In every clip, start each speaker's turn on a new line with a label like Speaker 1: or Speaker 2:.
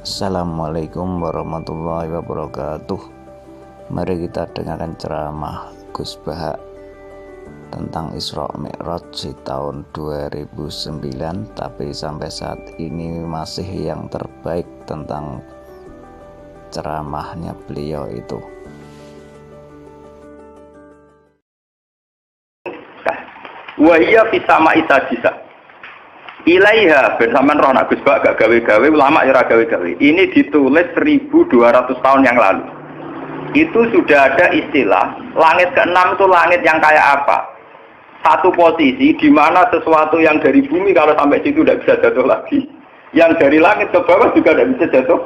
Speaker 1: Assalamualaikum warahmatullahi wabarakatuh. Mari kita dengarkan ceramah Gus Bahak tentang Isra Mi'raj di tahun 2009, tapi sampai saat ini masih yang terbaik tentang ceramahnya beliau itu.
Speaker 2: Wahia fisama isajisa ilaiha bersamaan roh nak Gus Bahak gak gawe-gawe, ulama ya gawe-gawe. Ini ditulis 1200 tahun yang lalu. Itu sudah ada istilah langit ke-6 itu langit yang kayak apa? Satu posisi di mana sesuatu yang dari bumi kalau sampai situ tidak bisa jatuh lagi, yang dari langit ke bawah juga tidak bisa jatuh.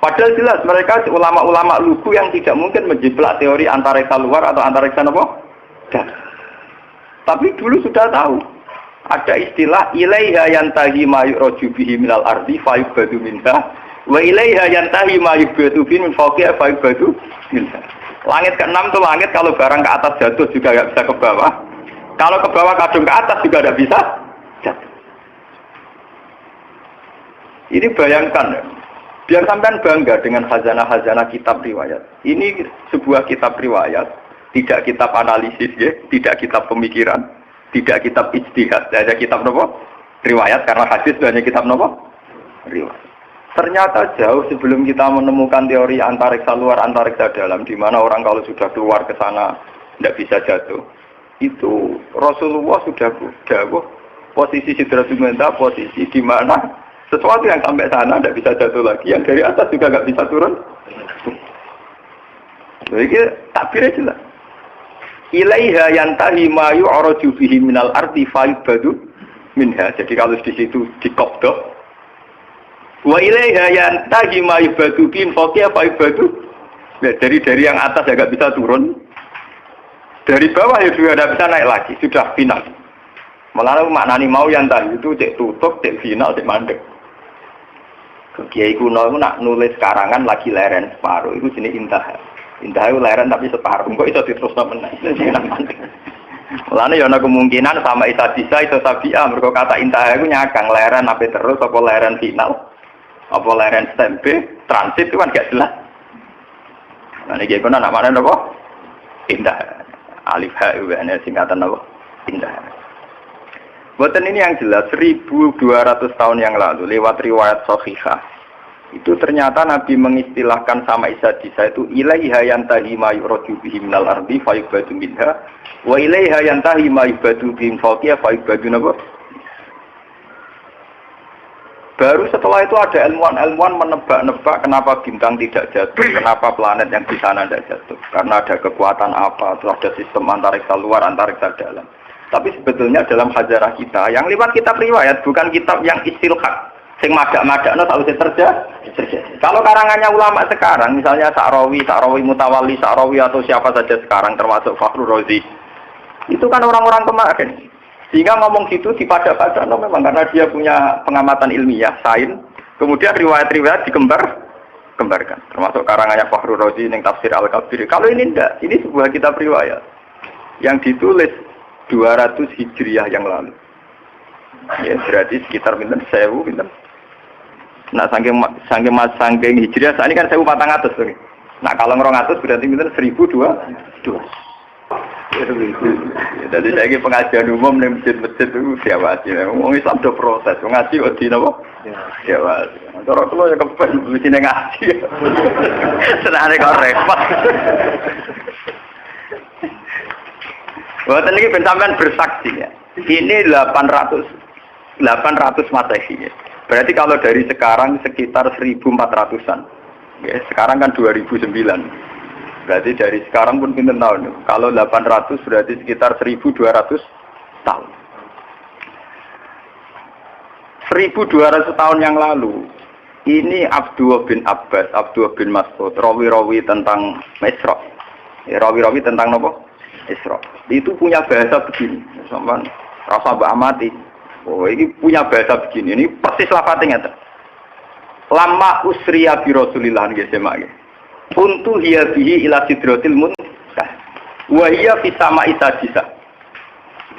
Speaker 2: Padahal jelas mereka ulama-ulama lugu yang tidak mungkin menjiplak teori antariksa luar atau antariksa apa? Tapi dulu sudah tahu ada istilah ilaiha yantahi ma yu'raju bihi minal ardi fa yubadu minha wa ilaiha yantahi ma yubadu bihi min fawqiha fa yubadu minha. Langit ke-6 itu langit kalau barang ke atas jatuh juga tidak bisa ke bawah. Kalau ke bawah kadung ke atas juga tidak bisa jatuh. Ini bayangkan, biar sampean bangga dengan khazanah-khazanah kitab riwayat. Ini sebuah kitab riwayat, tidak kitab analisis ya, tidak kitab pemikiran, tidak kitab ijtihad, ada kitab apa? Riwayat, karena hadis itu hanya kitab apa? Riwayat. Ternyata jauh sebelum kita menemukan teori antariksa luar, antariksa dalam, di mana orang kalau sudah keluar ke sana tidak bisa jatuh. Itu Rasulullah sudah dawuh posisi Sidratul Muntaha, posisi di mana sesuatu yang sampai sana tidak bisa jatuh lagi, yang dari atas juga nggak bisa turun. Jadi takbirnya jelas. Ilaiha yantahi ma yu'raju bihi minal ardi fa yubadu minha. Jadi kalau di situ dikobdok, wa ilaiha yantahi ma yubadu bihi fawqiha fa yubadu. Ya, dari yang atas ya nggak bisa turun, dari bawah ya juga tidak bisa naik lagi, sudah final. Malah maknani mau yantahi itu cek tutup, cek final, cek mandek. Kiai kuno itu nak nulis karangan lagi leren separuh, itu jenis intah. Intah itu leren tapi separuh, kok itu diterusno meneh. Mulane ya ana kemungkinan sama isa-isa itu tabi'ah, mergo kata intah itu nyakang leren ape terus apa leren final. Apa leren stempe, transit itu kan gak jelas. Nah iki kono nak maknane apa? Intah. Alif ha itu singkatan apa? Intah. Boten ini yang jelas 1200 tahun yang lalu lewat riwayat sahihah. Itu ternyata Nabi mengistilahkan sama isa-isa itu ilaiha yantahi ma yu'raju bihi minal ardi fa yubadu minha wa ilaiha yantahi ma yubadu bihi fawqiha fa yubadu napa. Baru setelah itu ada ilmuwan-ilmuwan menebak-nebak kenapa bintang tidak jatuh, kenapa planet yang di sana tidak jatuh. Karena ada kekuatan apa, atau ada sistem antariksa luar, antariksa dalam. Tapi sebetulnya dalam hajarah kita, yang lewat kitab riwayat, bukan kitab yang istilhaq. Sing madak-madakno tak usah terjadi. Kalau karangannya ulama sekarang, misalnya Sa'rawi Mutawalli, Sa'rawi atau siapa saja sekarang, termasuk Fakhrur Razi, itu kan orang-orang kemarin. Sehingga ngomong gitu dipada-pada, memang karena dia punya pengamatan ilmiah, sains. Kemudian riwayat-riwayat dikembarkan, termasuk karangannya Fakhrur Razi yang tafsir Al-Kabir. Kalau ini enggak, ini sebuah kitab riwayat yang ditulis 200 Hijriah yang lalu. Ya, berarti sekitar pinten 1000 pinten. Nah, saking Hijriah saat ini kan 1400 tuh. Nah, kalau 200 berarti pinten 1002. Jadi saya ini pengajian umum di masjid-masjid itu diawasi. Orang Islam do proses, ngaji wedi napa? Diawasi. Cara kula ya kepen mesti ngaji. Senane kok repot. Boten iki ben sampean bersaksi ya. Ini 800 Masehi. Berarti kalau dari sekarang sekitar 1400-an. Ya, sekarang kan 2009. Berarti dari sekarang pun pinten tahun. Kalau 800 berarti sekitar 1200 tahun. 1200 tahun yang lalu, ini Abdullah bin Abbas, Abdullah bin Mas'ud, rawi-rawi tentang Isra. Ya, rawi-rawi tentang apa? Isra. Itu punya bahasa begini. Sampeyan rasa mbak amati. Oh, ini punya bahasa begini. Ini persis lafadznya. Lama usriya bi Rasulillah nggih semak. Untu hiya bihi ila sidratil muntaha. Wa hiya fi sama'i sadisa.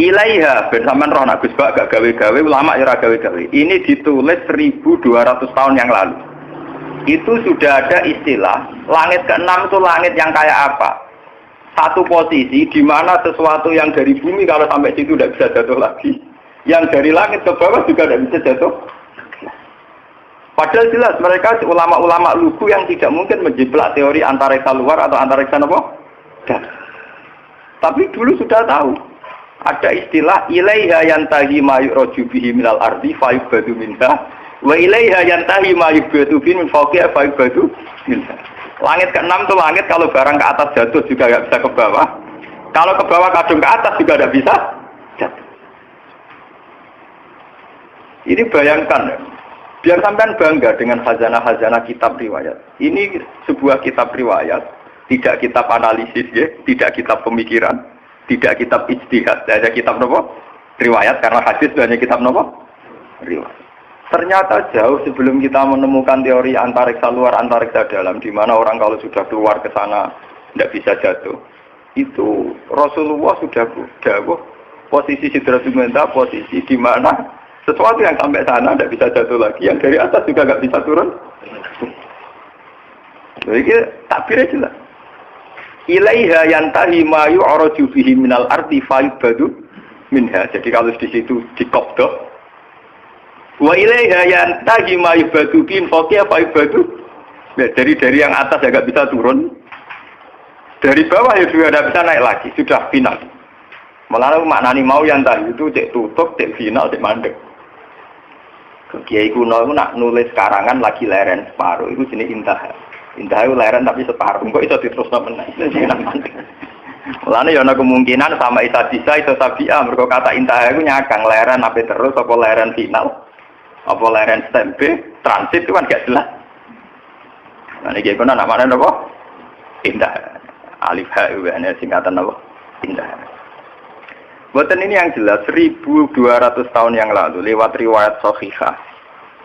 Speaker 2: Ilaiha bersamaan roh Gus Bak gak gawe-gawe, ulama ya gawe-gawe. Ini ditulis 1200 tahun yang lalu. Itu sudah ada istilah langit keenam itu langit yang kayak apa? Satu posisi di mana sesuatu yang dari bumi kalau sampai situ tidak bisa jatuh lagi. Yang dari langit ke bawah juga tidak bisa jatuh. Padahal jelas mereka ulama-ulama lugu yang tidak mungkin menjiplak teori antariksa luar atau antariksa apa? Tapi dulu sudah tahu. Ada istilah ilaiha yantahi ma yu'raju bihi minal ardi fa yubadu minha wa ilaiha yantahi ma yubadu bihi min fawqiha fa yubadu minha. Langit keenam itu langit kalau barang ke atas jatuh juga nggak bisa ke bawah. Kalau ke bawah kadung ke atas juga tidak bisa jatuh. Ini bayangkan, biar sampean bangga dengan khazanah-khazanah kitab riwayat. Ini sebuah kitab riwayat, tidak kitab analisis, ya, tidak kitab pemikiran, tidak kitab ijtihad, hanya kitab nopo riwayat karena hadis hanya kitab nopo riwayat. Ternyata jauh sebelum kita menemukan teori antariksa luar, antariksa dalam, di mana orang kalau sudah keluar ke sana tidak bisa jatuh. Itu Rasulullah sudah dawuh posisi Sidratul Muntaha, posisi di mana sesuatu yang sampai sana tidak bisa jatuh lagi, yang dari atas juga nggak bisa turun. Jadi takbirnya jelas. Ilaiha yantahi ma yu'raju bihi minal ardi fa yubadu minha. Jadi kalau di situ dikobdok, wa ilaiha yantahi ma yubadu bihi fawqiha fa yubadu. Dari yang atas ya nggak bisa turun, dari bawah ya juga tidak bisa naik lagi, sudah final. Malah maknani mau yantahi itu cek tutup, cek final, cek mandek. Kiai kuno itu nak nulis karangan lagi leren separuh, itu jenis intah. Intah itu leren tapi separuh, kok itu diterusno meneh. Mulane ya ana kemungkinan sama isa bisa itu sabia, mergo kata intah itu nyakang leren apa terus apa leren final. Apa leren stempe, transit itu kan gak jelas. Nah iki kono nak maknane apa? Intah. Alif ha itu hanya singkatan apa? Intah. Boten ini yang jelas 1200 tahun yang lalu lewat riwayat Sahihah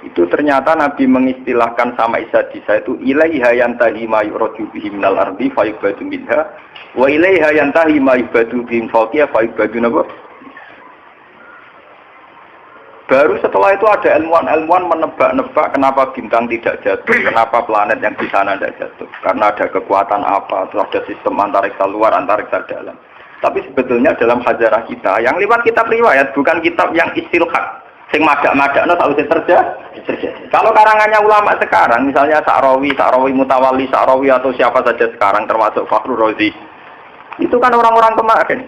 Speaker 2: itu ternyata Nabi mengistilahkan sama Isa-Isa itu ilaiha yantahi ma yu'raju bihi minal ardi fa yubadu minha wa ilaiha yantahi ma yubadu bihi fawqiha fa yubadu napa. Baru setelah itu ada ilmuwan-ilmuwan menebak-nebak kenapa bintang tidak jatuh, kenapa planet yang di sana tidak jatuh, karena ada kekuatan apa, terus ada sistem antariksa luar, antariksa dalam. Tapi sebetulnya dalam hajarah kita yang lewat kitab riwayat, bukan kitab yang istilhaq sing madak-madakno sausé terjadi. Kalau karangannya ulama sekarang, misalnya Sa'rawi Mutawalli Sa'rawi atau siapa saja sekarang termasuk Fakhrur Razi, itu kan orang-orang kemarin.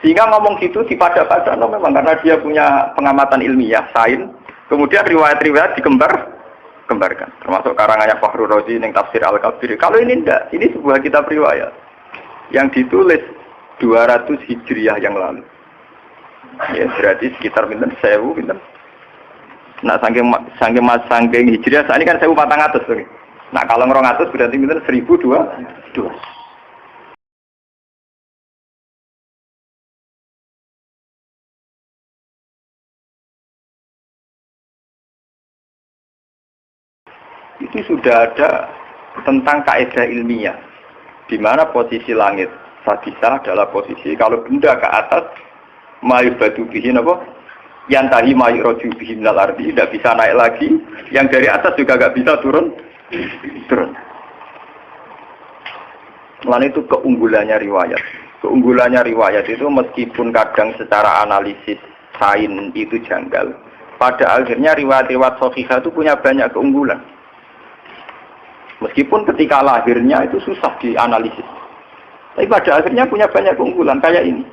Speaker 2: Sehingga ngomong gitu dipada-padano memang karena dia punya pengamatan ilmiah, sains. Kemudian riwayat-riwayat dikembarkan. Termasuk karangannya Fakhrur Razi ning Tafsir Al-Kabir. Kalau ini enggak, ini sebuah kitab riwayat yang ditulis 200 Hijriah yang lalu. Ya, berarti sekitar pinten 1000 pinten. Nah, saking Hijriah saat ini kan 1400 tuh. Nah, kalau 200 berarti pinten 1200. Itu sudah ada tentang kaidah ilmiah di mana posisi langit sadisa adalah posisi kalau benda ke atas mayu batu bihin apa yang tadi mayu roju bihin minal ardi tidak bisa naik lagi, yang dari atas juga nggak bisa turun. Lain itu keunggulannya riwayat itu meskipun kadang secara analisis sains itu janggal, pada akhirnya riwayat-riwayat Sahihah itu punya banyak keunggulan meskipun ketika lahirnya itu susah dianalisis. Tapi pada akhirnya punya banyak keunggulan kayak ini.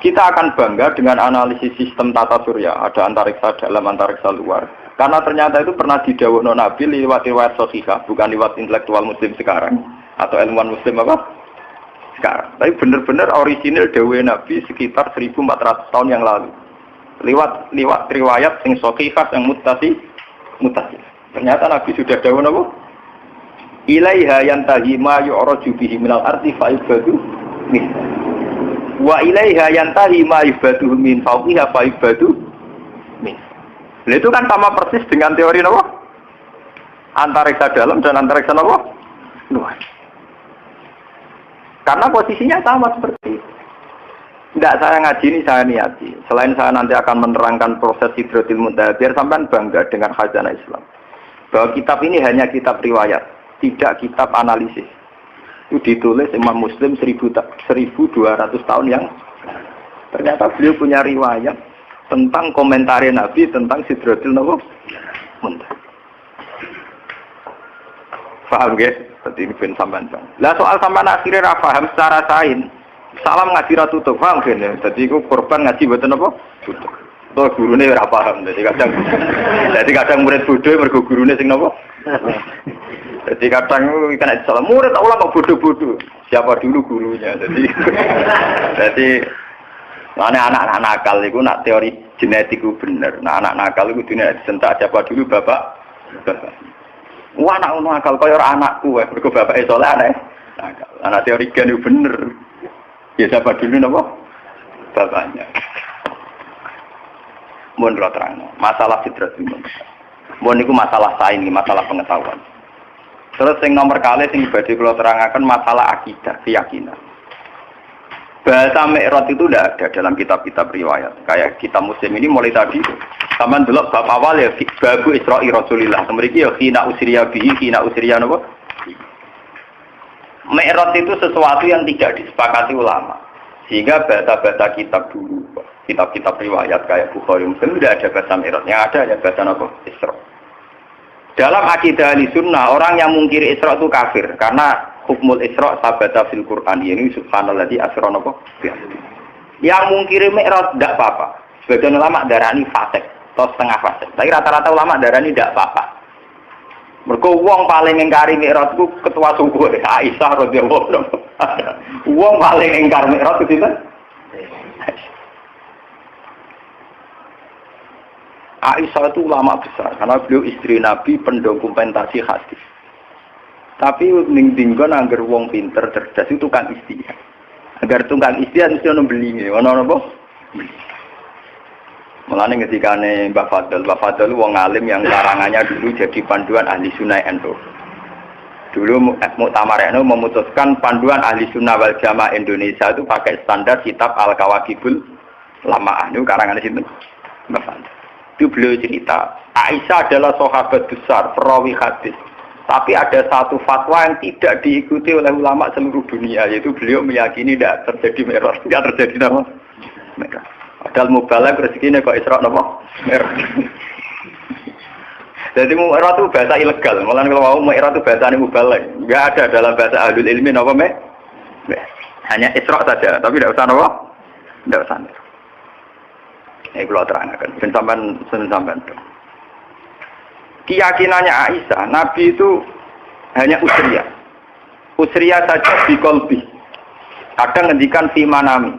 Speaker 2: Kita akan bangga dengan analisis sistem tata surya, ada antariksa dalam, antariksa luar. Karena ternyata itu pernah didhawuhno Nabi lewat riwayat Sahihah, bukan lewat intelektual muslim sekarang atau ilmuwan muslim apa? Sekarang. Tapi benar-benar orisinil dawuh Nabi sekitar 1400 tahun yang lalu. Lewat riwayat yang Sahihah yang mutasil. Ternyata Nabi sudah dawuh apa? Ilaiha yantahi ma yu'raju bihi minal ardi fa yubadu min wa ilaiha yantahi ma yubadu min fawqiha fa yubadu min. Itu kan sama persis dengan teori apa? Antariksa dalam dan antariksa apa? Luar. Karena posisinya sama seperti itu. Tidak, saya ngaji ini saya niati. Selain saya nanti akan menerangkan proses Sidratil Muntaha, biar sampean bangga dengan khazanah Islam. Bahwa kitab ini hanya kitab riwayat, tidak kitab analisis. Itu ditulis Imam Muslim 1200 tahun yang ternyata beliau punya riwayat tentang komentar Nabi tentang Sidratil Muntaha. Paham gak? Tadi ini ben sampean. Lah soal sampean akhirnya ra paham secara sains. Salam ngaji ra tutup, paham gak? Dadi iku korban ngaji mboten apa? Tutup. Tuh gurune ora paham. Jadi kadang murid bodoh mergo gurune sing napa? Jadi kadang kena salah murid ulama bodoh-bodoh. Siapa dulu gurunya? Jadi anak-anak nakal itu nak teori genetik itu bener. Nah anak nakal itu dunia disentak siapa dulu bapak. Wah anak nakal kaya anakku, mergo bapake saleh anak nakal. Anak teori gen itu bener. Ya siapa dulu napa? Bapaknya. Mun ora terang. Masalah Sidratul Muntaha. Mun niku masalah sains, masalah pengetahuan. Terus yang nomor kali sing badhe kula terangaken masalah akidah, keyakinan. Bahasa Mi'raj itu tidak ada dalam kitab-kitab riwayat. Kayak kitab Muslim ini mulai tadi. Taman delok bab awal ya babu Isra'i Rasulillah. Mriki ya khina usriya bihi, khina usriya napa? Mi'raj itu sesuatu yang tidak disepakati ulama. Sehingga bahasa-bahasa kitab dulu, kitab-kitab riwayat kayak Bukhari Muslim tidak ada bahasa Mi'raj. Yang ada hanya bahasa napa? Isra'. Dalam akidah Ahlussunnah, orang yang mungkiri Isra' itu kafir karena hukmul Isra' sabata fil Qur'an. Ini subhanalladzi asra napa? Yang mungkiri Mi'raj tidak apa-apa. Sebagian ulama darani fasik atau setengah fasik. Tapi rata-rata ulama darani tidak apa-apa. Mergo wong paling ngingkari Mi'raj ku ketua suku Aisyah radhiyallahu anha. Wong paling ngingkar Mi'raj itu sinten? Aisyah itu ulama besar karena beliau istri Nabi pendokumentasi hadis. Tapi ning dinggon angger wong pinter cerdas itu tukang istilah. Agar tukang istilah mesti ono belinge, ono apa? Mulane ketikane Mbak Fadl wong alim yang karangannya dulu jadi panduan ahli sunnah NU. Dulu Muktamar NU memutuskan panduan ahli sunnah wal jamaah Indonesia itu pakai standar kitab Al-Kawakibul Lamaah. Itu karangan sinten? Mbak Fadl. Itu beliau cerita, Aisyah adalah sahabat besar, perawi hadis. Tapi ada satu fatwa yang tidak diikuti oleh ulama seluruh dunia, yaitu beliau meyakini tidak terjadi Mi'raj, tidak terjadi nama Mi'raj. Padahal mubalagh rezekinya kok Isra' nama Mi'raj. Jadi Mi'raj itu bahasa ilegal, malah kalau mau Mi'raj itu bahasa mubalagh, nggak ada dalam bahasa ahlul ilmi nama Mi'raj. Hanya Isra' saja, tapi tidak usah nama, tidak usah Mi'raj. Ini kalau terangkan, sampai keyakinannya Aisyah, Nabi itu hanya usriya saja di kolbi. Kadang ngendikan fi manami.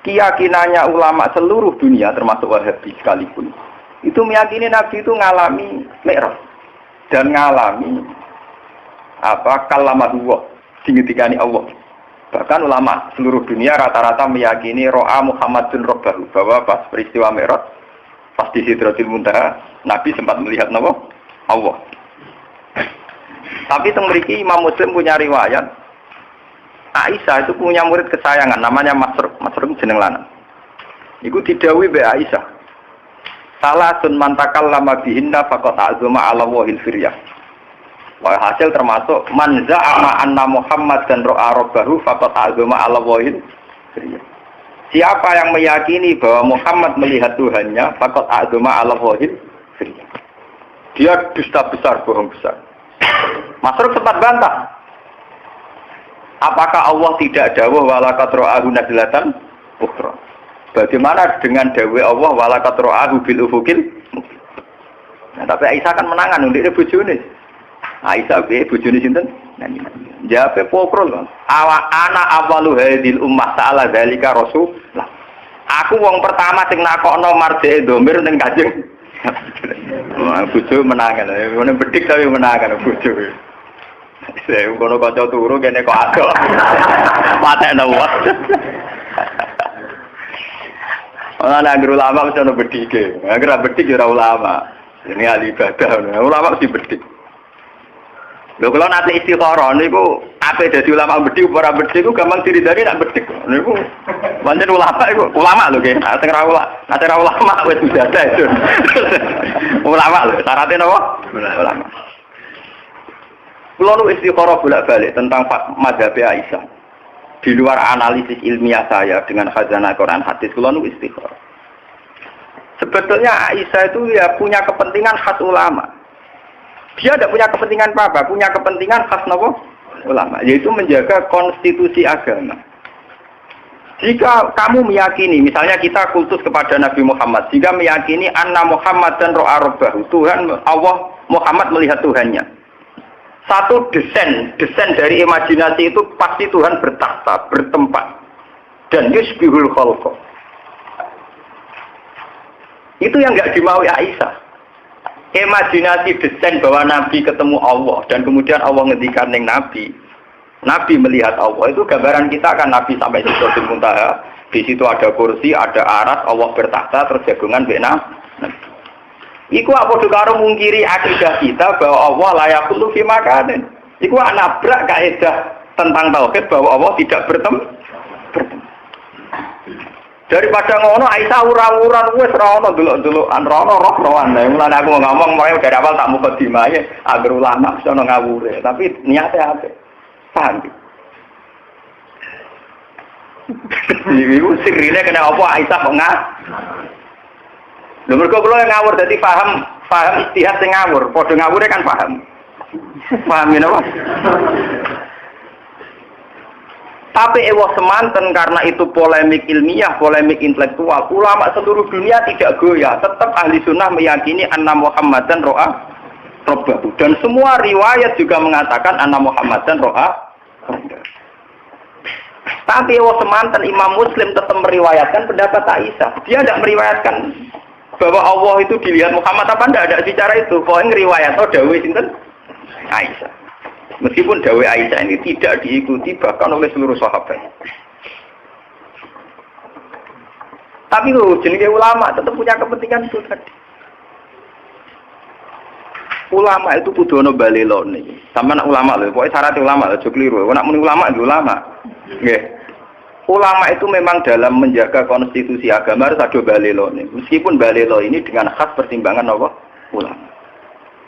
Speaker 2: Keyakinannya ulama seluruh dunia, termasuk Wahabi sekalipun, itu meyakini Nabi itu ngalami Mi'raj dan ngalami kalamatullah, dingetikani Allah. Bahkan ulama seluruh dunia rata-rata meyakini ro'a Muhammadun Rabbahu, bahwa pas peristiwa Mi'raj, pas di Sidratil Muntaha, Nabi sempat melihat nama Allah. Tapi mriki Imam Muslim punya riwayat, Aisyah itu punya murid kesayangan, namanya Masruq jeneng lanang. Iku didhawuhi mbek Aisyah. Salasun man takallama bihinna faqad azuma ala wahil firyah. Wah, hasil termasuk man za'ama anna Muhammad dan ro'a rabbahu faqad azuma ala wahil. Siapa yang meyakini bahwa Muhammad melihat Tuhannya, faqad azuma ala wahil. Dia dusta besar, bohong besar. Masruq sempat bantah. Apakah Allah tidak dawuh walaqad ra'ahu nazlatan ukhra? Bagaimana dengan dawuh Allah walaqad ra'ahu bil ufuqil? Nah, tapi Aisyah kan menangan ndekne bojone. Aisyah be bojone sinten? Jawabe pokrol, Bang. Ana awalu hadil ummah ta'ala dzalika rasulullah. Aku wong pertama sing nakokno marjake domir ning Kanjeng. Bojo menangan. Ngene bedik tapi menangan bojo. Saya kono kanca turu kene kok adok. Patekno wae. Ana guru ulama mesti ono bedike. Angger bedik ya ora ulama. Ini ahli ibadah. Ulama mesti bedik. Lho kalau nanti istikharah niku ape dadi ulama bedhik ora bedhik ku gampang diridani nak bedhik. Niku pancen ulama iku ulama lho nggih. Nek ora ulama wis biasa itu. Ulama lho syaratnya napa? Ulama. Kulo nu istikharah bolak-balik tentang mazhab Aisyah. Di luar analisis ilmiah saya dengan khazanah Quran hadis, kulo nu istikharah. Sebetulnya Aisyah itu ya punya kepentingan khas ulama. Dia tidak punya kepentingan apa-apa, punya kepentingan khas nopo ulama, yaitu menjaga konstitusi agama. Jika kamu meyakini, misalnya kita kultus kepada Nabi Muhammad, jika meyakini anna Muhammad dan ro'a rabbahu, Tuhan Allah Muhammad melihat Tuhannya. Satu desain dari imajinasi itu pasti Tuhan bertakhta, bertempat, dan yusbihul khalqa. Itu yang nggak dimaui Aisyah. Imajinasi desain bahwa Nabi ketemu Allah dan kemudian Allah ngendikan ning Nabi melihat Allah, itu gambaran kita kan Nabi sampai Sidratul Muntaha, di situ ada kursi, ada aras, Allah bertakhta, terus jagungan bena. Iku apa karo mungkiri akidah kita bahwa Allah layakul fi makanin. Iku nabrak kaidah tentang tauhid bahwa Allah tidak bertemu. Daripada ngono Aisyah ura-uran wis ora ono delok-delokan roh-rohan. Mulane aku ngomong mulai dari awal tak mukadimah ya agar ulama iso ngawure, tapi niatnya apa? Paham. Iku sikrine kena apa Aisyah kok lho mergo kula ngawur dadi paham istihad sing ngawur, padha ngawure kan paham. Paham ya napa? Tapi ewa semanten karena itu polemik ilmiah, polemik intelektual. Ulama seluruh dunia tidak goyah. Tetap ahli sunnah meyakini anna Muhammadan ro'a rabbahu. Dan semua riwayat juga mengatakan anna Muhammadan ro'a rabbahu. Tapi ewa semanten Imam Muslim tetap meriwayatkan pendapat Aisyah. Dia tidak meriwayatkan bahwa Allah itu dilihat Muhammad apa tidak ada bicara itu. Pokoknya riwayat dawuh sinten Aisyah. Meskipun dawai Aisyah ini tidak diikuti bahkan oleh seluruh sahabat. Tapi loh, jenenge ulama tetap punya kepentingan itu tadi. Ulama itu kudu ono balelone. Sampeyan ulama lho, pokoke syarat ulama lho, aja keliru. Nek muni ulama itu ulama. Nggih. Ulama itu memang dalam menjaga konstitusi agama harus ada balelone. Meskipun balelo ini dengan khas pertimbangan apa? Ulama.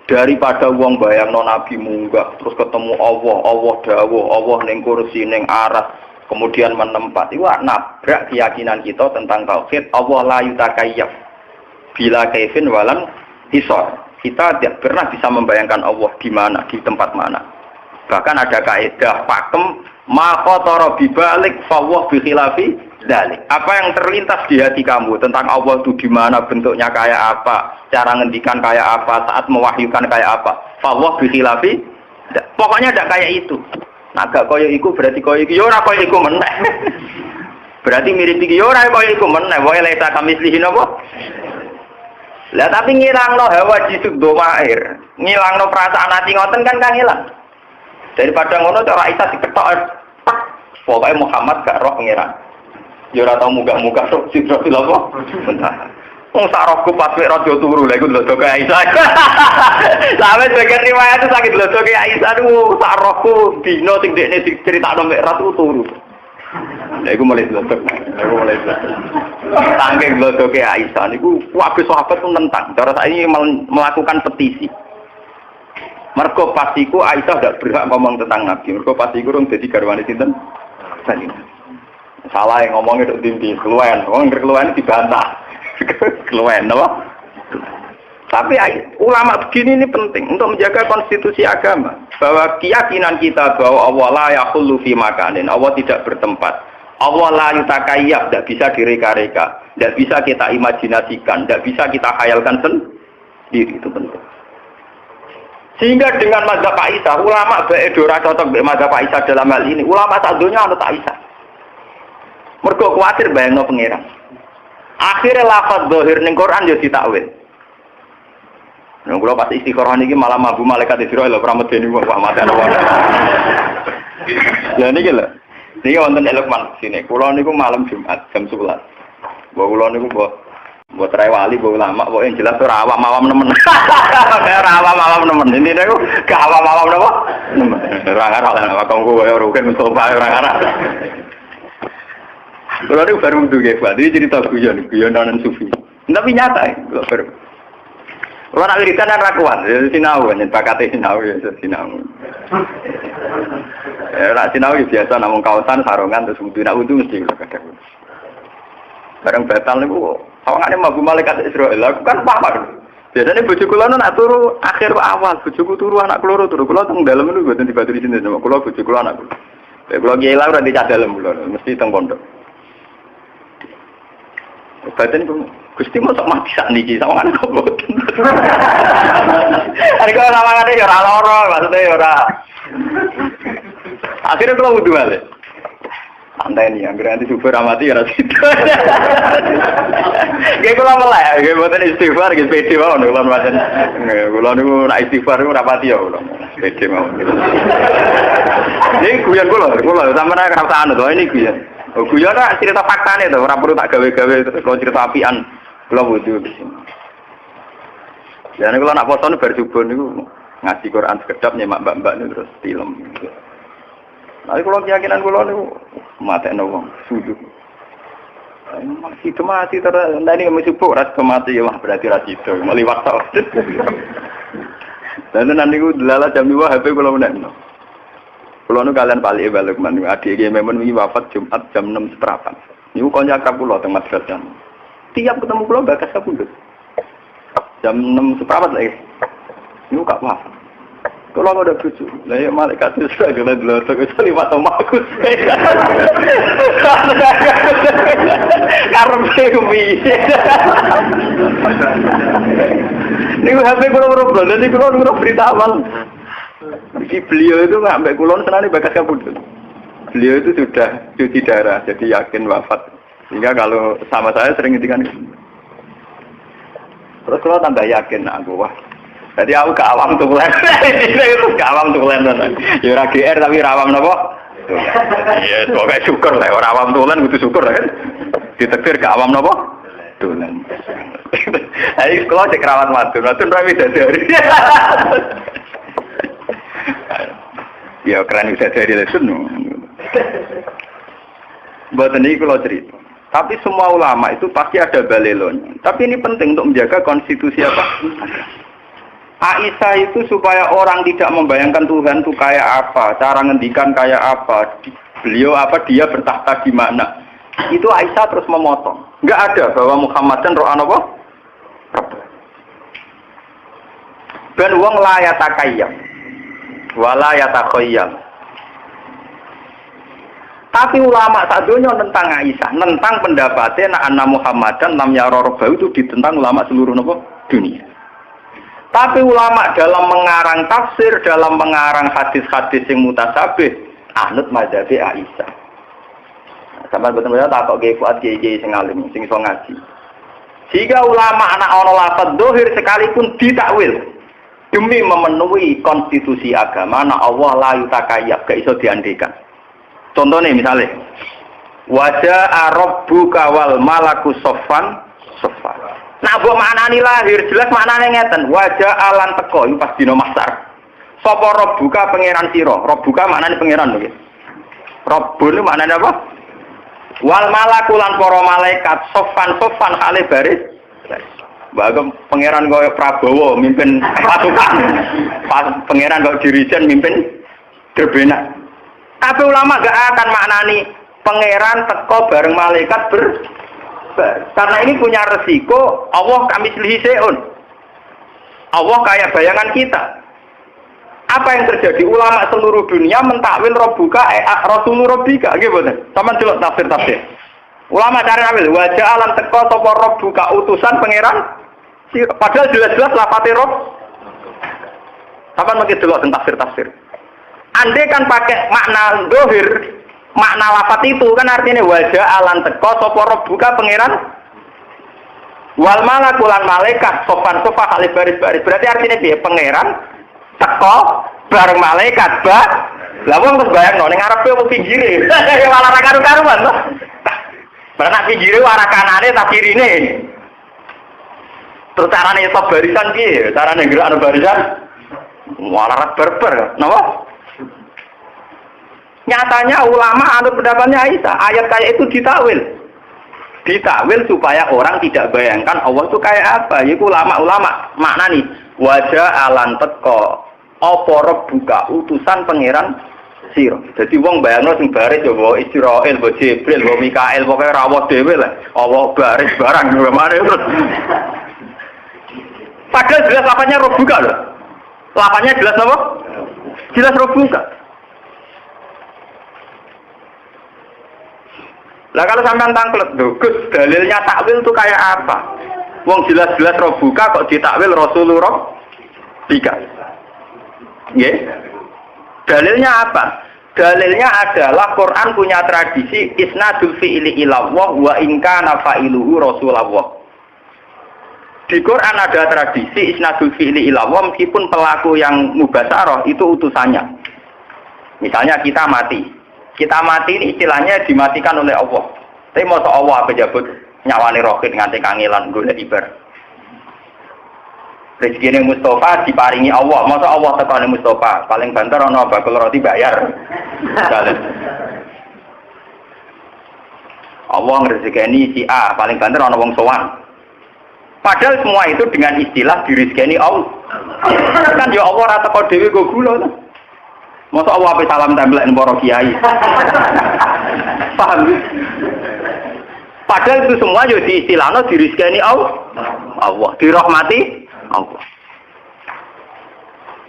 Speaker 2: Daripada wong bayangno Nabi munggah terus ketemu Allah dawuh, Allah ning kursi ning aras, kemudian menempat. Iku nabrak keyakinan kita tentang tauhid. Allah la yutakayyaf bila kaifin walam hisar. Kita tidak pernah bisa membayangkan Allah di mana, di tempat mana. Bahkan ada kaidah pakem ma khatara bibalik fawwah bi khilafi dzalik. Apa yang terlintas di hati kamu tentang Allah itu di mana, bentuknya kayak apa, cara ngendikan kayak apa, saat mewahyukan kayak apa. Fawwah bi khilafi. Pokoknya tidak kayak itu. Nah, gak koyo iku berarti koyo iki yo ora koyo iku meneh. Berarti mirip iki yo ora koyo iku meneh. Wae lek tak mislihi napa? Lah tapi ngilangno hawa jisuk domair. Ngilangno perasaan ati ngoten kan hilang. Daripada ngono cara Aisyah diketok. Pokoknya Muhammad gak roh pengiran. Ya ora tau muga-muga roh Sidratul apa? Muntaha. Wong sak rohku pas mek raja turu lha iku lho ke Aisyah. Sampe sebagian riwayat itu sakit lho ke Aisyah niku sak rohku dino sing dekne diceritakno mek ratu turu. Lha iku mulai lho. Saking lho ke Aisyah niku kabeh sahabat pun nentang. Cara saiki melakukan petisi. Mergo pastiku Aisyah tidak berhak ngomong tentang Nabi. Mergo pastiku rung dadi garwane sinten? Salah yang ngomongnya itu tinggi, keluwen. Wong keluwen dibantah. Keluwen apa? Tapi ulama begini ini penting untuk menjaga konstitusi agama. Bahwa keyakinan kita bahwa Allah la yaqullu fi makanin, Allah tidak bertempat. Allah la yutakayyab, tidak bisa direka-reka, tidak bisa kita imajinasikan, tidak bisa kita khayalkan sendiri, itu penting. Sehingga dengan mazhab Aisyah, ulama baik ora cocok dengan mazhab Aisyah dalam hal ini. Ulama sak donya anut Aisyah. Mergo kuwatir bayangno pangeran. Akhire lafaz zahir ning Quran yo ditakwil. Nek kula pas istikharah niki malah mabu malaikat Israil lho pramedeni wong pahmatan apa. Ya niki lho. Niki wonten Lukman sini. Kula niku malam Jumat jam 11. Mbok kula niku mbok trai wali mbok ulama, mbok yang jelas ora awam-awam nemen. Ora awam-awam nemen. nemen. Intine ku gak awam-awam napa? Nemen. Ora ngarah lah kanggo kaya rugen Mustofa ora ngarah. Kalau ini baru untuk Pak, ini cerita guyon sufi. Tapi nyata, kalau baru. Kalau nak wiridan kan rakuan, sinau kan, pakatnya sinau ya, sinau. Nak sinau biasa, namun kawasan sarungan terus wudhu, nak wudhu mesti kalau kadang. Barang batal ni, awangannya mabu malaikat Israel, aku kan paham. Biasanya bojo kula nak turu akhir awal, bojoku turu anak keloro turu, kula teng dalem niku mboten dibatu di sini sama kula bojo kula anak kula. Kula kiai lah ora dicah dalem kula, mesti teng pondok. Badan itu, Gusti mau sok mati sak niki, sama anak kok boten. Hari kalau sama anak ya ora loro, maksudnya ya ora. Akhirnya kalau wudu balik. Santai nih, yang nanti super amati ya situ. Kayak kalau melek, kayak boten istighfar, kayak pede mau nih, kalau macam, kalau nih nak istighfar itu rapati ya, kalau pede mau. Ini guyon kula, sama nak kerasa anu, ini guyon. Guyon nak cerita fakta nih, tuh, perlu tak gawe-gawe, kalau cerita apian, kalau wudu. Jadi kalau nak foto nih berjubun nih, ngaji Quran sekedap nyemak mbak-mbak nih terus film. Tapi kalau keyakinan kula niku matekno wong sujud. Itu mati terus ndani mesti sibuk ras mati ya mah berarti ras itu meliwat tok. Dan nanti ku delala jam 2 HP kula menekno. Kula nu kalian balik men adik iki memang wingi wafat Jumat jam 6 seprapat. Niku kanca akrab kula teng madrasah. Tiap ketemu kula bakas kapundhut. Jam 6 seprapat lagi. Niku gak wafat. Kalau nggak ada cucu, lah ya malaikat itu sudah gelar-gelar terus lewat omaku. Karena kumi. Ini HP kurang belum, jadi kurang berita awal. Si beliau itu nggak sampai kulon senang bakas kabut. Beliau itu sudah cuci darah, jadi yakin wafat. Sehingga kalau sama saya sering ngintikan. Terus kalau tambah yakin, aku wah. Jadi aku gak awam tuh kulen. Itu gak awam tuh kulen. Ya ora GR tapi rawam napa? Ya pokoke syukur lah ora awam tulen kudu syukur kan. Ditektir gak awam napa? Tulen. Ayo kalau cek rawat matur, matur ra widadari. Ya keren widadari lesen. Mboten iki kula cerita. Tapi semua ulama itu pasti ada balelonya. Tapi ini penting untuk menjaga konstitusi apa? Aisyah itu supaya orang tidak membayangkan Tuhan itu kayak apa, cara ngendikan kayak apa, beliau apa, dia bertahta di mana. Itu Aisyah terus memotong. Enggak ada bahwa Muhammad dan roh apa? Ben wong la yatakayyam wala yatakhayyam. Tapi ulama sadonya tentang Aisyah, tentang pendapatnya anna Muhammadan lam yara rabbahu itu ditentang ulama seluruh dunia. Tapi ulama dalam mengarang tafsir, dalam mengarang hadis-hadis yang mutasabih, anut mazhabi Aisyah. Sampai betul-betul tak kok fuad kiai sing alim, sing iso ngaji. Jika ulama anak ana lafaz dohir sekalipun ditakwil demi memenuhi konstitusi agama, na Allah la yutakayyab, gak iso diandekan. Contohnya misalnya, wajah rabbuka wal malaku soffan soffan. Nah, buat maknani lahir jelas maknane ngeten. Wajah alan teko itu pas dino mahsyar. Sapa rabbuka pangeran sira? Rabbuka maknane pangeran lho. Rabbun maknane apa? Wal malaku lan para malaikat soffan hale baris. Bagem pangeran kaya Prabowo mimpin pasukan. Pangeran kaya dirijen mimpin derbenak. Tapi ulama gak akan maknani pangeran teko bareng malaikat karena ini punya resiko Allah kami selihiseun. Allah kayak bayangan kita. Apa yang terjadi? Ulama seluruh dunia mentakwil Rabbuka Rasulur Rabbika. Nggih mboten? Sampeyan delok tafsir. Ulama cari ambil wajah alam teko sapa Rabbuka utusan pangeran. Padahal jelas-jelas lafate Rabb. Sampeyan mesti delok tafsir. Andai kan pakai makna dohir, makna lafat itu kan artinya wajah alan teko sopor buka pangeran wal malaku lan malaikat sopan kali baris-baris, berarti artinya dia pangeran teko bareng malaikat lah wong terus bayangno ning ngarepe wong pinggire malah ra karu-karuan to. Berarti pinggire arah kanane ta kirine. Terus carane sop barisan piye? Carane gerak barisan Mualarat berber, napa? Nyatanya ulama anut pendapatnya Aisyah, ayat kayak itu ditakwil. Ditakwil supaya orang tidak bayangkan Allah itu kayak apa. Yaitu ulama-ulama makna nih wajah alan teko apa buka utusan pangeran sira. Jadi wong bayangno sing baris ya wa Israil, wa Jibril, wa Mikail, pokoke rawuh dhewe lah. Allah baris barang gimana terus. Padahal jelas lapannya roh buka loh. Lapannya jelas apa? Jelas roh buka. Lah kalau sampean tangklet, Gus, dalilnya takwil itu kayak apa? Wong jelas-jelas roh buka kok ditakwil Rasulullah tiga. Nggih. Dalilnya apa? Dalilnya adalah Quran punya tradisi isnadul fi'li ila Allah wa in kana fa'iluhu Rasulullah. Di Quran ada tradisi isnadul fi'li ila Allah meskipun pelaku yang mubasyarah itu utusannya. Misalnya kita mati. Kita mati ini istilahnya dimatikan oleh Allah. Tapi masa Allah apa jabut nyawani rohit nganti kangelan golek ibar. Rezekine Mustafa diparingi Allah. Masa Allah tekane Mustafa paling banter ana bakul roti bayar. Allah ngrezekeni si A paling banter ana wong sowan. Padahal semua itu dengan istilah dirizkeni Allah. Kan ya Allah ora teko dhewe go gula to. Masa Allah ape salam templek para kiai. Paham? Padahal itu semua yo diistilahno dirizkeni Allah. Allah dirahmati Allah.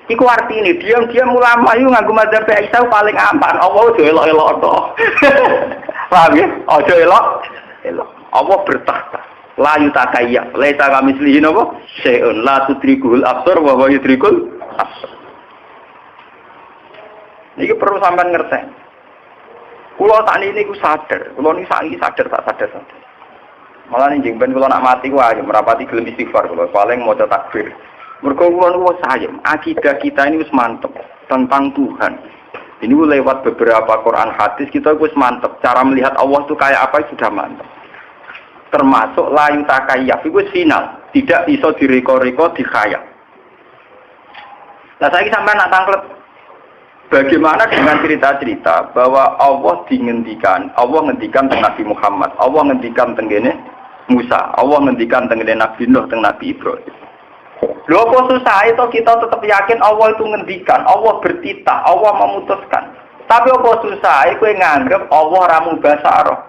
Speaker 2: Iku artine diam-diam ulama yo nganggo mazhab Aisyah paling aman. Allah ojo elok-elok to. Paham ya? Ojo elok. Allah bertakhta. La yutakayya. Laisa kamislihi napa? Syai'un la tudrikul absar wa huwa yudrikul absar. Niki perlu sampean ngerti. Kulo tak niki ku sadar, kulo niki saiki sadar tak sadar. Malah ning jeng ben kulo nak mati ku ayo merapati gelem istighfar kulo, paling maca takbir. Mergo kulo niku sayem, akidah kita ini wis mantep tentang Tuhan. Ini lewat beberapa Quran hadis kita wis mantep, cara melihat Allah itu kayak apa sudah mantep. Termasuk la yutakayyaf iku final, tidak iso direko-reko dikhayal. Lah saiki sampean nak tanglet bagaimana dengan cerita-cerita bahwa Allah ngendikan tentang Nabi Muhammad, Allah ngendikan tentang Musa, Allah ngendikan tentang Nabi Nuh, tentang Nabi Ibrahim. Lho apa susah itu kita tetap yakin Allah itu ngendikan, Allah bertitah, Allah memutuskan. Tapi apa susah kowe nganggep Allah ora mubasyarah.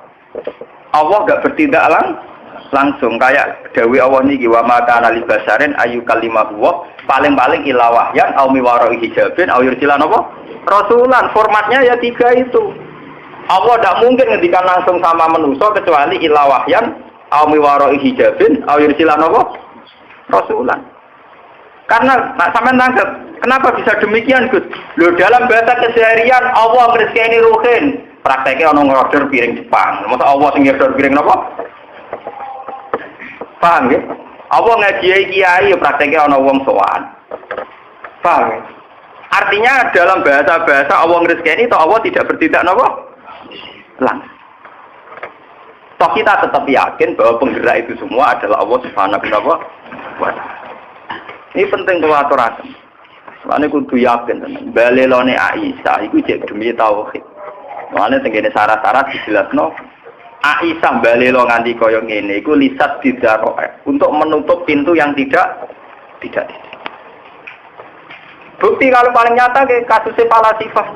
Speaker 2: Allah enggak bertindak langsung kayak dawuh Allah niki wa ma kana li basarin ayu kalimahu paling-paling ila wahyan au miwara'i hijabin au yursilan apa? Rasulan, formatnya ya tiga itu. Allah tidak mungkin ngendikan langsung sama manusia kecuali ila wahyan au miwara'i hijabin au yursilan apa? Rasulan. Karena sampean nangkep, kenapa bisa demikian, Gus? Loh dalam bahasa keseharian Allah ngrezekeni ruhin. Prakteknya ana ngorder piring Jepang. Masa Allah sing ngorder piring napa? Paham ya? Allah ngaji kiai prakteknya ana wong sowan. Paham ya? Artinya dalam bahasa-bahasa Allah ngrezekeni toh Allah tidak bertindak napa? Langsung. Toh kita tetap yakin bahwa penggerak itu semua adalah Allah Subhanahu wa taala. Ini penting kalau aturaken. Soalnya kudu yakin tenan. Balelone Aisyah iku jek demi tauhid. Soalnya tengene syarat-syarat dijelasno Aisyah balelo nganti kaya ngene iku lisat didaroe untuk menutup pintu yang tidak. Bukti kalau paling nyata ke kasusnya falasifah.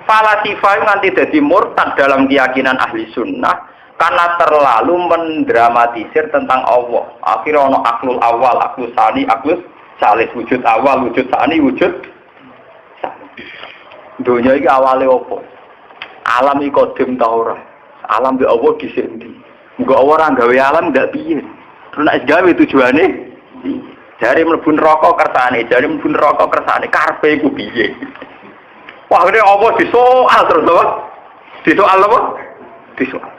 Speaker 2: Falasifah itu nanti jadi murtad dalam keyakinan ahli sunnah karena terlalu mendramatisir tentang Allah. Akhirnya ono aklul awal, aklul sani, aklul salis, wujud awal, wujud sani, wujud sani. Dunia ini awalnya apa? Alam ini kodim tau ora. Alam di Allah disendi. Enggak orang gawe alam enggak piye. Terus nek gawe tujuane jare mlebu neraka kersane, jare mlebu neraka kersane karepe iku piye. Wah, ini Allah disoal terus apa? Disoal apa? Disoal.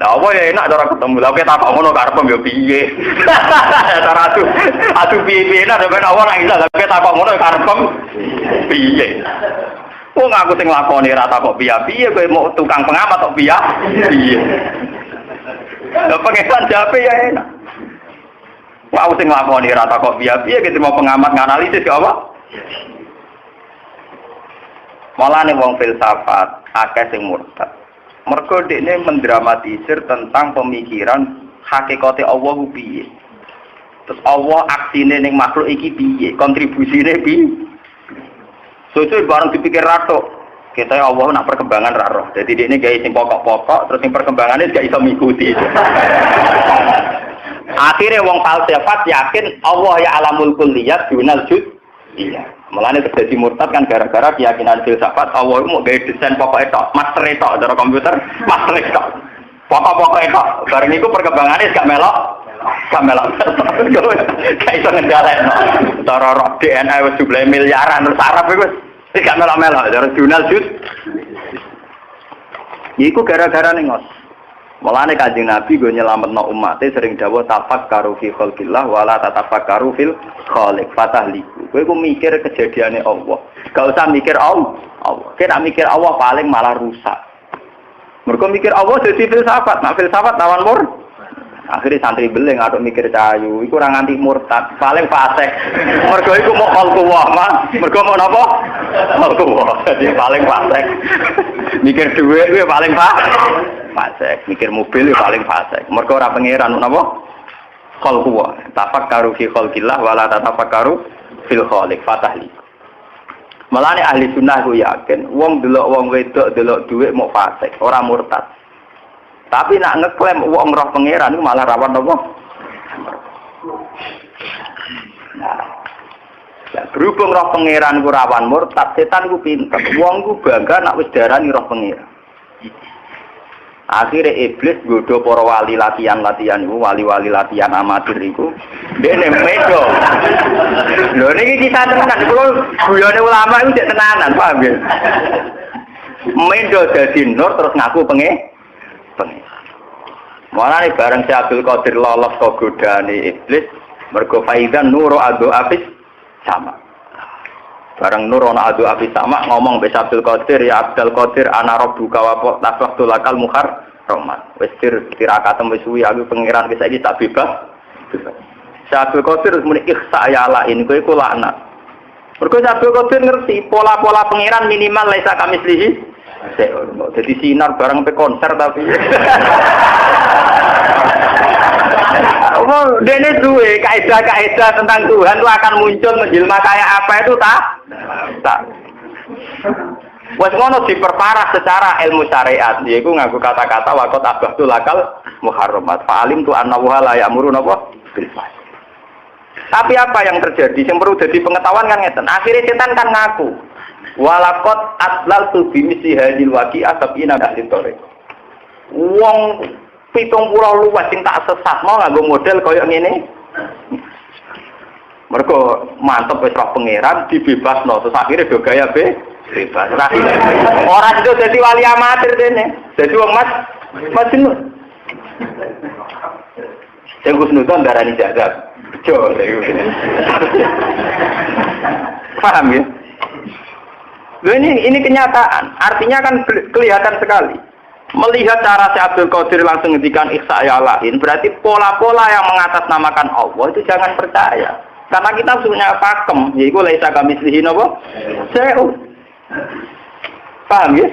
Speaker 2: Lah apa ya enak cara ketemu. Lah kita tak ngono karepem yo piye. Cara adu piye-piye nek ben Allah nang isa lah kita tak ngono karepem piye. Wong aku sing lakoni ra takok piye-piye kowe mau tukang pengamat kok piye. Lah pengesan jape ya enak. Wah, aku sing lakoni ra takok piye-piye gitu mau pengamat nganalisis ya apa? Malah nih wong filsafat akeh sing murtad. Mergo dekne mendramatisir tentang pemikiran hakikate Allah piye. Terus Allah aksine ning makhluk iki piye, kontribusine piye. Soale bareng dipikir ratok, kita Allah nak perkembangan ra roh. Dadi dekne gawe sing pokok-pokok terus sing perkembangane gak iso mikuti. Akhirnya wong falsafat yakin Allah ya alamul kulliyat dunal juz. Iya. Mulane terjadi murtad kan gara-gara keyakinan filsafat Allah itu mau gawe desain pokok tok, master tok cara komputer, master tok. Pokok-pokok tok. Bareng iku perkembangannya gak melok. Gak melok. Kayak iso ngendhalekno. Cara roh DNA wis jumlahe miliaran terus Arab iku wis gak melok-melok cara jurnal juz. Iku gara-gara ning ngos. Mulane Kanjeng Nabi go nyelametno umate sering dawuh tafakkaru fi khalqillah wala tatafakkaru fil khaliq fatahliku. Kowe ku mikir kejadiane Allah. Gak usah mikir Allah. Kita mikir Allah paling malah rusak. Mergo mikir Allah dadi filsafat, nak filsafat lawan mur. Akhirnya santri beling aduk mikir cahayu, iku ora nganti murtad, paling fasik. Mergo iku mau khalqullah, mergo mau napa? Khalqullah. Dadi paling fasik. Mikir dhuwit kuwi paling fasik, mikir mobil kuwi paling fasik. Mergo ora pangeran napa? Khalqullah. Tafakkaru fi khalqillah wala tatafakkaru fil khaliq fatahli. Malane ahli sunnah ku yakin, wong delok wong wedok delok dhuwit mau fasik, ora murtad. Tapi nak ngeklaim wong roh pangeran itu malah rawan apa? Nah, ya, berhubung roh pangeran ku rawan murtad, setan ku pinter. Wong ku bangga nak wis darani roh pangeran. Akhirnya iblis godho para wali latihan iku, wali-wali latihan amatir iku. Dene medo. Lho niki kita tenan, kulo guyone ulama iku cek tenanan, paham ya? Medo dadi nur terus ngaku pengen. Malah nih bareng si Abdul Qadir lolos ke godane iblis, mergo faidan nuru adu abis sama. Bareng nur ana adu abis sama ngomong be Abdul Qadir ya Abdul Qadir ana rabbuka wa tasawwatu lakal muhar rahmat. Wis tirakatem wis suwi aku pangeran wis saiki tak bebas. Si Abdul Qadir muni ikhsa ya la ini kowe iku laknat. Mergo si Abdul Qadir ngerti pola-pola pangeran minimal laisa kamislihi. Jadi sinar bareng sampai konser tapi dene duwe kaidah-kaidah tentang Tuhan itu akan muncul menjelma kayak apa itu tak. Wes ngono diperparah secara ilmu syariat yaiku nganggo kata-kata waqat abahtul akal muharramat fa'alim tu annahu la ya'muru napa bil fahsy. Tapi apa yang terjadi yang perlu jadi pengetahuan kan ngeten akhirnya setan kan ngaku walakot atlal tu bimisi hadil waki asabina ahli tore. Wong 70 luwes sing tak sesat mau nganggo model kaya ngene. Mergo mantep wis roh pangeran dibebasno terus akhire do gaya bebas. Ora itu dadi wali amatir dene. Dadi wong Majnun. Sing Gusnudon darani jazab. Bejo lho. Paham ya? Ini kenyataan, artinya kan kelihatan sekali. Melihat cara si Abdul Qadir langsung ngendikan ikhsa ya lain, berarti pola-pola yang mengatasnamakan Allah itu jangan percaya. Karena kita punya pakem, yaitu laisa kamislihi napa? Se'u. Paham ya?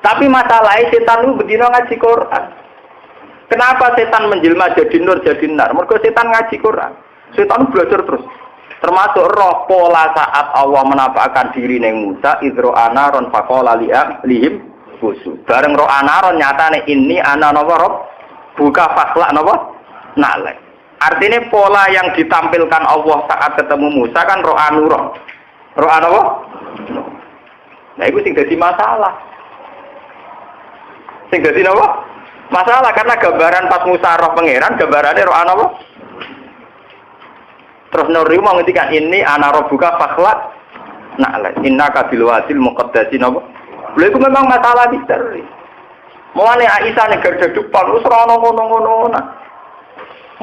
Speaker 2: Tapi masalahnya setan itu bedino ngaji Quran. Kenapa setan menjelma jadi nur jadi nar? Mergo setan ngaji Quran. Setan belajar terus. Termasuk roh pola saat Allah menampakkan diri neng Musa idro anaron fakola lihim busu. Bareng roh anaron nyata nih ini ana nopo roh buka fakla nopo nalek. Artinya pola yang ditampilkan Allah saat ketemu Musa kan roh anuroh. Roh anopo? Nah itu sing jadi masalah. Sing jadi nopo? Masalah karena gambaran pas Musa roh pangeran gambarannya roh anopo? Terus Nuri mau ngendikan ini ana rabbuka fakhlaq na'la innaka bil wadil muqaddasi napa. Lha iku memang masalah misteri. Mulane Aisyah nek garda depan wis ora ngono-ngono.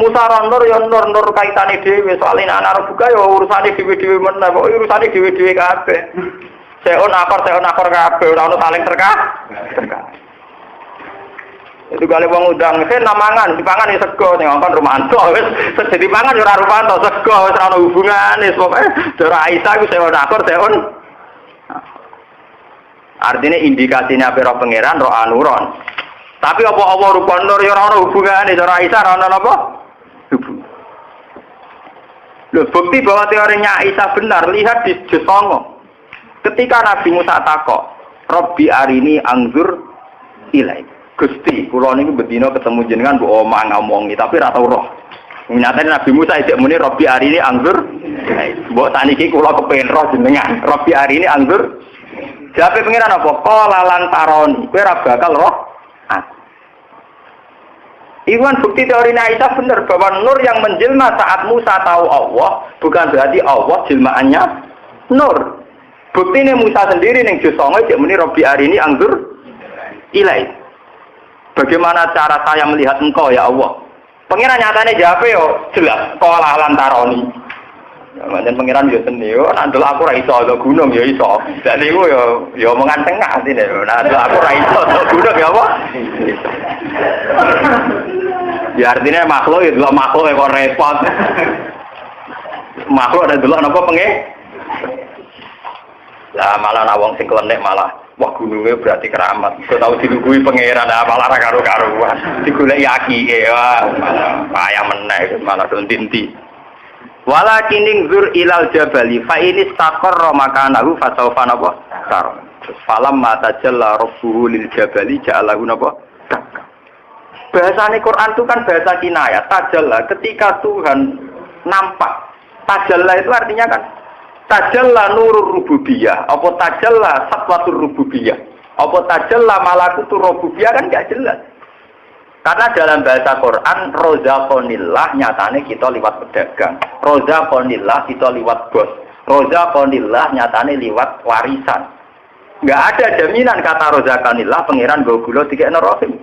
Speaker 2: Musa nur ya nur kaitane dhewe soalé ana rabbuka ya urusane dhewe-dhewe meneh kok urusane dhewe-dhewe kabeh. Seon akor kabeh ora ono saling terkait. Itu kali wong undang, namangan, dipangan ya sego, sing ngongkon Rumanto, wis jadi pangan ora Rumanto, sego wis ora ono hubungane, pokoke Dora Aisyah iku sewa akur seon. Artinya indikasinya apa roh pangeran, roh anuron. Tapi apa-apa rupa nur ya ora ono hubungane, Dora Aisyah ora ono apa? Hubungan. Loh, bukti bahwa teorinya Aisyah benar, lihat di juz 9. Ketika Nabi Musa takok, Rabbi arini angzur ilai. Gusti, kula niku bedina ketemu jenengan mbok omah ngomongi, tapi ora tau roh. Nyatane Nabi Musa isih muni Rabbi arini angzur ilai. Mbok saniki kula kepengin roh jenengan. Rabbi arini angzur. Jawabe pengiran apa? Qala lan taroni. Kowe ora bakal roh. Iwan bukti teori Aisyah benar bahwa nur yang menjelma saat Musa tahu Allah bukan berarti Allah jelmaannya nur. Bukti ini Musa sendiri yang jusongo cek muni Robbi arini anggur ilai. Bagaimana cara saya melihat engkau ya Allah? Pengiran nyatanya jawab yo jelas. Kolah lantaroni. Dan pengiran yo seni yo. Nanti aku raiso ada gunung yo iso. Jadi aku yo mengan tengah sini. Nanti aku raiso ada gunung ya apa? Ya artinya makhluk itu makhluk yang kok repot. Makhluk ada dulu apa pengen? Lah malah nawang sing klenek malah wah gunungnya berarti keramat. Kau tahu dilugui pangeran malah ra karo-karuan. Digoleki akike wah malah payah meneh malah dontinti. Walakining zur ilal jabali fa inis taqarra makanahu fasawfa napa? Tar. Falam mata jalla rabbuhu lil jabali ja'alahu napa? Bahasa Quran itu kan bahasa kinayah. Tajalla ketika Tuhan nampak. Tajalla itu artinya kan tajalla nurur rububiyah. Apa tajalla satwatur rububiyah. Apa tajalla malakutur rububiyah kan gak jelas. Karena dalam bahasa Quran rozaqonillah nyatane kita liwat pedagang. Rozaqonillah kita liwat bos. Rozaqonillah nyatane liwat warisan. Gak ada jaminan kata rozaqonillah pangeran go gula dikekno rahim.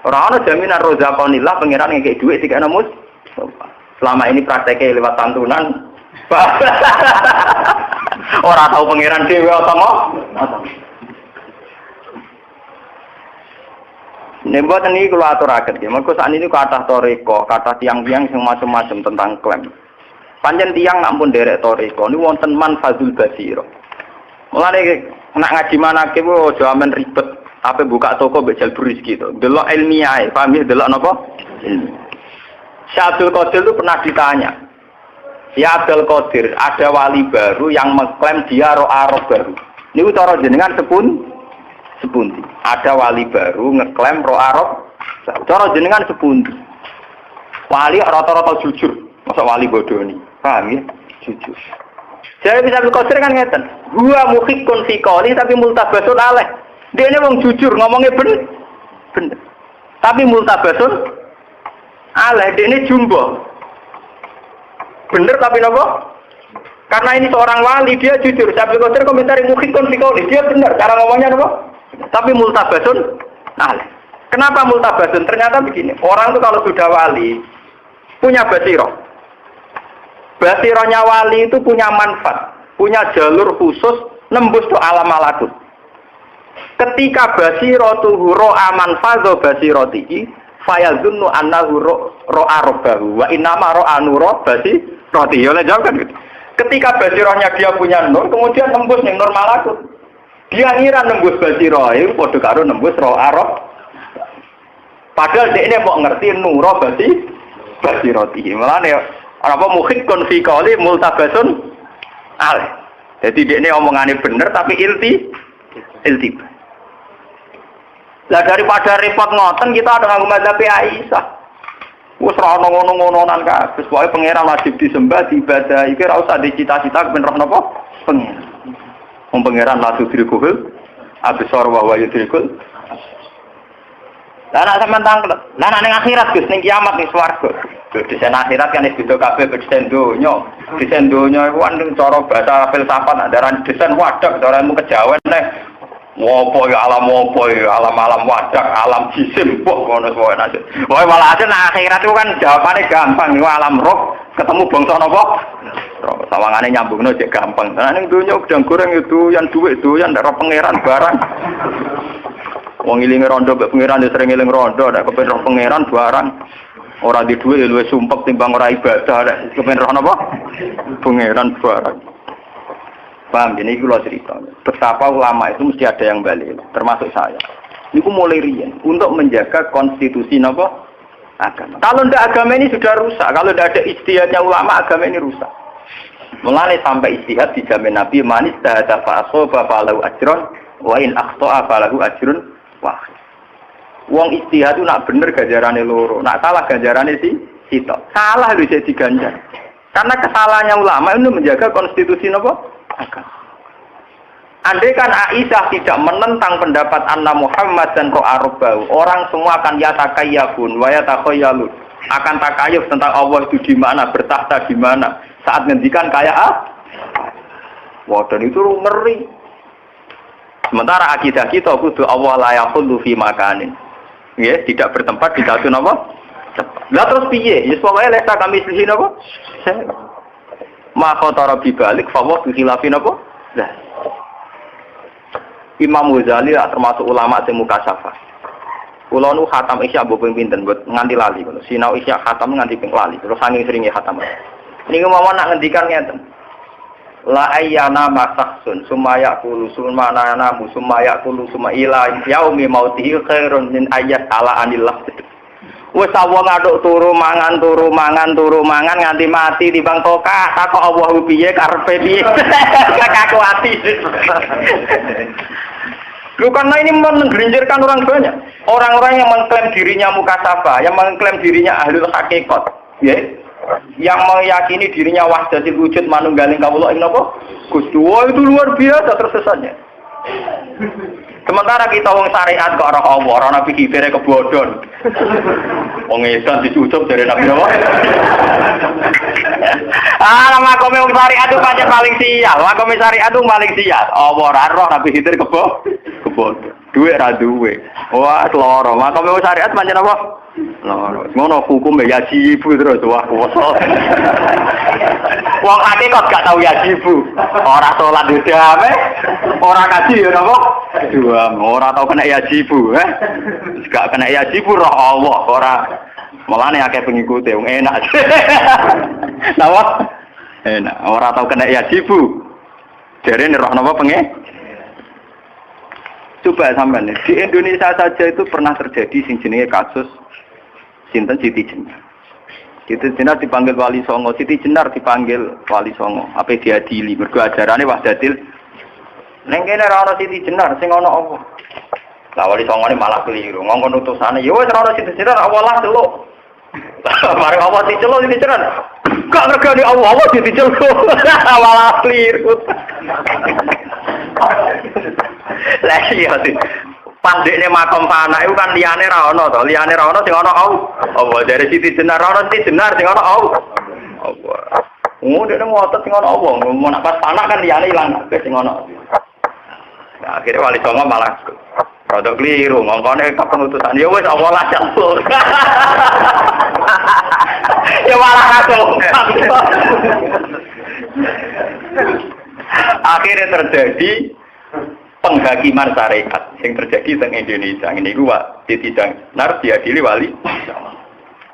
Speaker 2: Orang ada jaminan rozaqonillah pangeran yang kayak duit tiga namus. Selama ini prakteknya lewat santunan. Orang tahu pangeran dewi atau mau? Ini buat ini kalau aturakan. Mereka saat ini kata toriko, kata tiang-tiang yang macam-macam tentang klaim. Panjang tiang nampun derek toriko. Ini wonten man fazul basiro. Mulai nak ngaji mana kebo jawaban ribet. Apa buka toko bejal buris gitu. Delok ilmiah, paham ya? Delok apa? Ilmiah. Syekh Abdul Qadir itu pernah ditanya. Ya Abdul Qadir, ada wali baru yang mengklaim dia roh baru. Ini cara jenengan sepundi. Ada wali baru ngeklaim roh. Cara jenengan sepundi. Wali rata-rata jujur. Masa wali bodoh ini. Paham ya? Jujur. Jadi bisa Abdul Qadir kan ngeten. Gua mukhikun fi qawli tapi multabasun alaih. Dia ini wong jujur, ngomongnya bener. Tapi multabasun alaih, dia ini jumbo. Bener tapi nopo? Karena ini seorang wali, dia jujur. Saya berkomentar komentar mukhikun fikoli, dia bener. Cara ngomongnya nopo? Tapi multabasun alaih. Kenapa multabasun? Ternyata begini, orang itu kalau sudah wali, punya basiroh. Basirohnya wali itu punya manfaat, punya jalur khusus, nembus tuh alam malakut. Ketika basiratuhu ro'a manfazo basirotihi fayazunnu annahu ro'a robbahu wa innama ro'a nuro basiroti. Ya jawab kan gitu. Ketika basirohnya dia punya nur, kemudian nembus yang nur malakut. Dia ngira nembus basiroh, itu podo karo nembus ro'a rob. Padahal dia ini mau ngerti nuro basirotihi. Malah apa mukhikun fi qawli multabasun alaih. Jadi dia ini omongannya bener tapi iltibah. Lah daripada repot ngoten kita ada nganggo mazhab Aisyah. Wis ora ono ngono-ngononan kabeh. Pokoke pangeran wajib disembah, diibadah. Iki ora usah dicita-cita ben roh napa? Pangeran. Wong pangeran la tudrikul absar wa huwa yudrikul. Lah nek sampean tangkel, lah nek ning akhirat Gus ning kiamat ning swarga. Di sana akhirat kan wis beda kabeh desain donya. Desain donya iku kan cara bahasa filsafat andaran desain wadah, cara ilmu kejawen nek ngopo ya alam wadah, alam jisim kok ngono wae aja. Wae malah aja nang akhirat itu kan jawabane gampang, niku alam roh ketemu bangsa napa? Sawangane nyambungno cek gampang. Nah ning donya udang goreng itu yang duit itu yang ndak pangeran barang. Wong ilinge rondo mbek pangeran ya sering eling rondo, nek kepen roh pangeran barang ora di dhuwit luwih sumpek timbang ora ibadah, nek kepen roh napa? Pangeran barang. Paham ini kula cerita. Betapa ulama itu mesti ada yang balik, termasuk saya. Niku mulai riyen untuk menjaga konstitusi napa? Agama. Kalau ndak agama ini sudah rusak, kalau ndak ada ijtihadnya ulama agama ini rusak. Mulane sampai ijtihad dijamin Nabi manis tahada fa asaba falahu ajrun wa in akhta'a falahu ajrun wahid. Wong ijtihad itu nak bener ganjarane loro, nak salah ganjarane sitok. Salah lho jadi ganjar. Karena kesalahannya ulama itu menjaga konstitusi napa? Agama. Andai kan Aisyah tidak menentang pendapat Anna Muhammad dan Ro'arubau, orang semua akan yatakayabun, wa yatakhayalun, akan takayuf tentang Allah itu di mana, bertahta di mana, saat ngendikan kayak wah, dan itu ngeri. Sementara akidah kita kudu Allah la yaqulu fi makanin. Ya, tidak bertempat di satu napa? Lah terus piye? Ya pokoke lek kami sisi napa? Ma khatara bi balik fa wa khilafin napa? Lah Imam Ghazali termasuk ulama sing mukasafah. Kula nu khatam Isya mbok ping pinten mbok nganti lali ngono. Sinau Isya khatam nganti ping lali. Terus saking seringe khatam. Niku mawon nak ngendikan ngeten. La ayyana masahsun sumaya qulu sumana sumaya qulu suma ila yaumi mautihi khairun min ayyat ala anillah. Wes awong ngaduk turu mangan nganti mati timbang tokah takok Allah piye karepe piye. Kakak ati. Lu karena ini menggelincirkan orang banyak. Orang-orang yang mengklaim dirinya mukasabah, yang mengklaim dirinya ahlul hakikat, ya, yang meyakini dirinya wahdatul wujud manunggaling kawula ing napa? Gusti, itu luar biasa tersesatnya. Sementara kita wong syariat kok ora Allah, ora nabi kibere kebodhon. Wong edan dicucuk dari nabi apa? Nama kome wong syariat itu pancen paling sial. Makome syariat itu paling sial. Allah ora roh nabi kibere kebodhon. Duwe ra duwe. Wah, loro. Makome wong syariat pancen apa? Loro. Ngono hukum ya jibu terus wah kuwasa. Wong hakikat gak tau ya jibu. Ora salat ndame, ora kaji ya napa? Dua, ora tau kena ya jibu, gak kena ya jibu roh Allah, ora. Mulane akeh pengikute wong enak. Napa? Enak, ora tau kena ya jibu. Jarene roh napa penge? Coba sampean di Indonesia saja itu pernah terjadi sing jenenge kasus sinten Siti Jenar. Siti Jenar dipanggil Wali Songo, Siti Jenar dipanggil Wali Songo. Apa diadili mergo ajarane Wahdatil. Neng kene ora ana Siti Jenar sing ana apa? Lah Wali Songone malah keliru. Ngongkon utusane ya wis ora Siti Jenar Allah celuk. Bareng Allah diceluk Siti Jenar. Gak ngergani Allah diceluk. Malah keliru. Lah iya sih. Pandekne makom fana iku kan liyane ra ono to. Liyane ra ono sing ana Allah. Dari Siti Jenar ra ono Siti Jenar sing ana Allah. Dene ngotot sing ana Allah. Mun nak pas panak kan liyane ilang kabeh sing ana. Nah, akhirnya Wali Songo malah rada keliru, ngongkone kepengutusan. Ya wis apa lah campur. Ya malah kacau. Akhirnya terjadi penghakiman syariat yang terjadi di Indonesia. Ini gua Siti Jenar diadili Wali.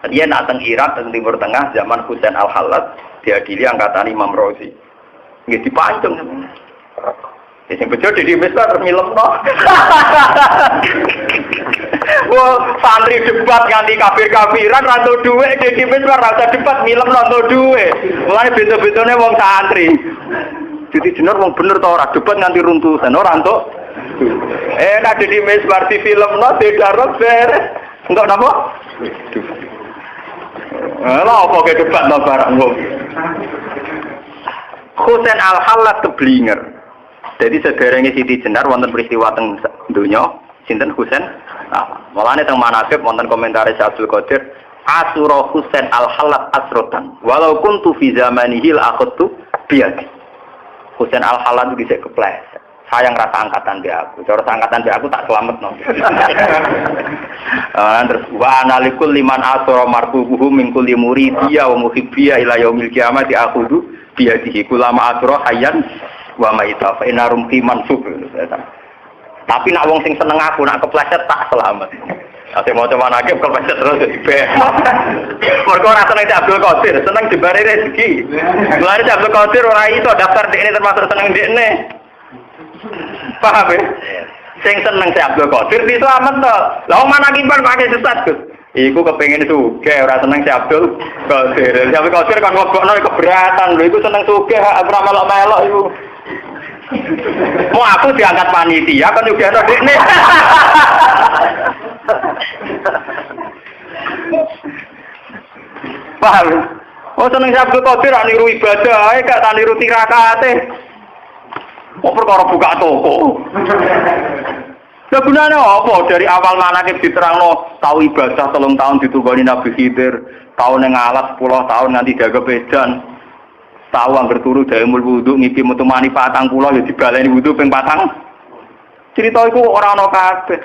Speaker 2: Dia nak teng Irak, teng Timur Tengah zaman Husain Al-Hallat diadili angkatan Imam Razi. Nggih dipancung. Sing bejo di Misbah terus milemno. Wah, santri debat nganti kafir-kafiran ra entuk dhuwit di Misbah ra usah debat milemno entuk dhuwit. Mulane beda-bedane wong santri. Siti Jenar wong bener to ora debat nganti runtusan ora entuk. Nek di Misbah di filmno didarep beres. Entuk napa? Lah apa ke debat to barang wong. Husain Al-Hallat keblinger. Jadi sederenge Siti Jenar wonten peristiwa teng donya sinten Husain. Nah, malane teng manaqib wonten komentar Abdul Qadir asura Husain Al-Hallat asrotan. Walau kuntu fi zamanihi al-akhtu biyadi. Husain Al-Hallat itu dhisik kepleset. Sayang rasa angkatan be aku. Cara angkatan be aku tak selametno. Terus wa analikul liman asra marfubuhu min kulli muridiya wa muhibbiya ila yaumil qiyamati akhudhu biyadihi kulama asra hayyan wa maita fa inarum fi mansub. Tapi nak wong sing seneng aku nak kepleset tak selamat. Ate mau coba nakib kepleset terus jadi be. Mergo ora seneng Abdul Qadir, seneng dibari rezeki. Mulane Abdul Qadir ora iso daftar dekne termasuk seneng dekne. Paham ya? Sing seneng si Abdul Qadir bisa amat to. Lah wong manakiban pakai sesat, Gus. Iku kepengin sugih ora seneng si Abdul Qadir. Si Abdul Qadir kan ngobokno keberatan lho, iku seneng sugih ora melok-melok iku. Mau aku diangkat panitia kan juga ada dekne. Paham? Oh seneng si Abdul Qadir niru ibadah, gak niru tirakate. Mau perkara buka toko. Lah gunane apa? Dari awal manakib diterangno tau ibadah 3 tahun ditugoni Nabi Khidir, tau ning alas 10 tahun nganti jaga bedan. Tau angger turu daemul wudu ngiki metu mani 40 ya dibaleni wudu ping 4. Cerita iku ora ana kabeh.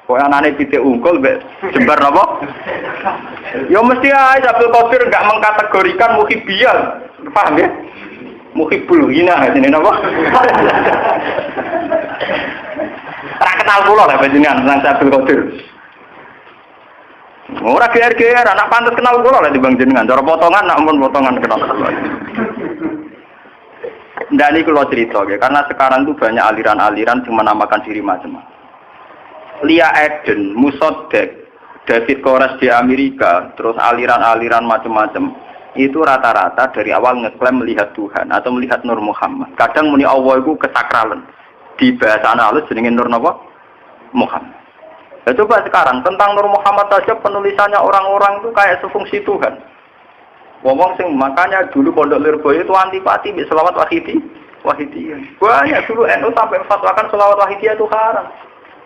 Speaker 2: Kok anane pitik unggul mbek jembar napa? Ya mesti ae Abdul Qadir enggak mengkategorikan muhibbiyan. Paham ya? Muhibbul ghina jenenge napa? Ora kenal kula lek panjenengan nang Abdul Qadir. Ora geer-geer anak pantes kenal kula lek dibang jenengan. Cara potongan nak mun potongan kenal. Ndak niku kula cerita ya, karena sekarang tuh banyak aliran-aliran yang menamakan diri macam-macam. Lia Eden, Musoddek, David Koresh di Amerika, terus aliran-aliran macam-macam. Itu rata-rata dari awal ngeklaim melihat Tuhan atau melihat Nur Muhammad. Kadang muni Allah itu kesakralan. Di bahasa halus jenenge Nur napa? Muhammad. Ya coba sekarang tentang Nur Muhammad saja penulisannya orang-orang itu kayak sefungsi Tuhan. Ngomong sing makanya dulu Pondok Lirboyo itu antipati mbek selawat Wahidiyah. Banyak dulu NU sampai fatwakan selawat Wahidiyah itu haram.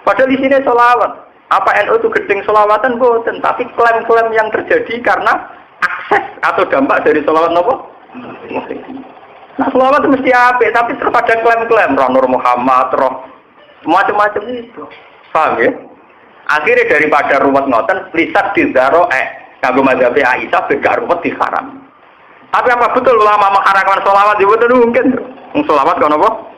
Speaker 2: Padahal di sini selawat. Apa NU itu gedeng selawatan boten, tapi klaim-klaim yang terjadi karena akses atau dampak dari selawat nopo? Nah selawat itu mesti apik, tapi terus ada klaim-klaim roh Nur Muhammad, roh macam-macam itu. Paham ya? Akhirnya daripada ruwet ngoten, lisat dizaro kanggo mazhab Aisyah gak ruwet diharam. Tapi apa betul ulama mengharamkan selawat? Ya betul mungkin. Selawat kan apa?